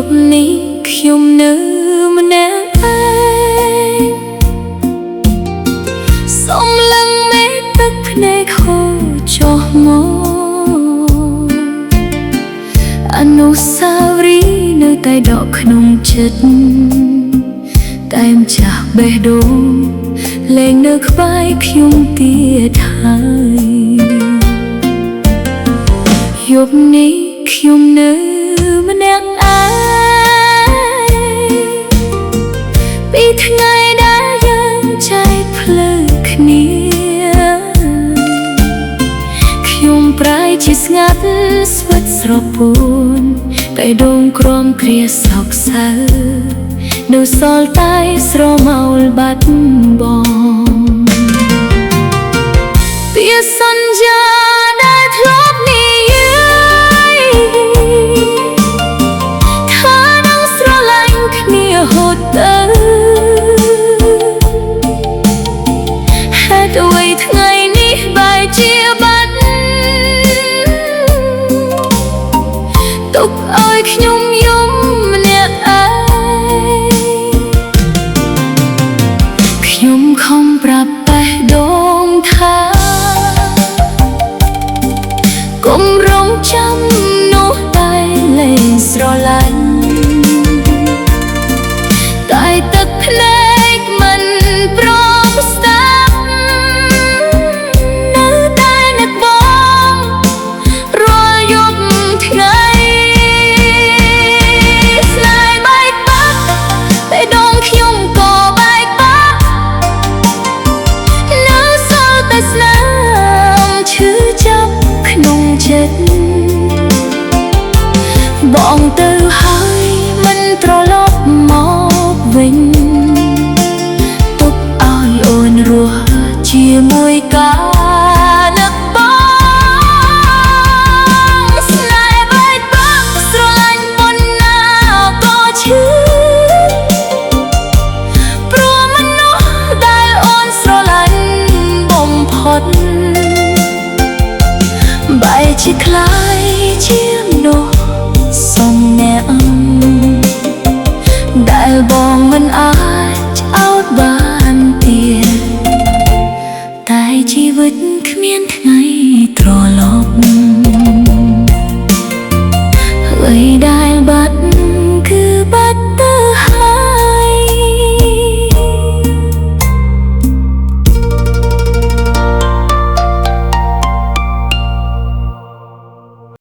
ប់នេះខ្ញុំនៅម្នាក់ឯងសុំលឹងមេទឹកភ្នែកហូរចុះមកអនុស្សាវរីយ៍នៅតែដកក្នុងចិត្តតែមចាស់បេះដូងលែងនៅក្បែរខ្ញុំទៀតហើយយប់នេះខ្ញុំនៅម្នាក់ឯងពីថ្ងៃដែលយើងចែកផ្លូវគ្នាខ្ញុំប្រែជាស្ងាត់ស្វិតស្រពួនតែដងក្រំគ្រាសោកសៅនៅសល់តែស្រមោលបាត់បង់ពាក្យសន្យាដែលធ្លាប់និយាយថានឹងស្រឡាញ់គ្នាហូតទៅហេតុអ្វីថ្ងៃនេះបែរជាបាត់ទុកឲ្យខ្ញុំយំម្នាក់ឯងខ្ញុំខំប្រាប់បេះដូងថាកុំរងចាំនោះតែលែងស្រឡាញ់តែទឹកភ្នែកមិនព្រមស្ដាប់នៅតែនឹកបងរាល់យប់ថ្ងៃស្នេហ៍បែកបាក់បេះដូងខ្ញុំក៏បែកបាក់នៅសល់តែស្នាមឈឺចាប់ក្នុងចិត្តបងទៅហើយមិនត្រឡប់មកវិញទុកឲ្យអូនរស់ជាមួយការនឹកបងស្នេហ៍បែកបាក់ស្រឡាញ់ប៉ុណ្ណាក៏ឈឺព្រោះមនុស្សដែលអូនស្រឡាញ់បំផុតបែរជាคล้ายជាមនុស្សសំណាក់ដែលបងមិនអាចអោតបានទៀតតែជីវិតគ្មានថ្ងៃត្រឡប់អ្វី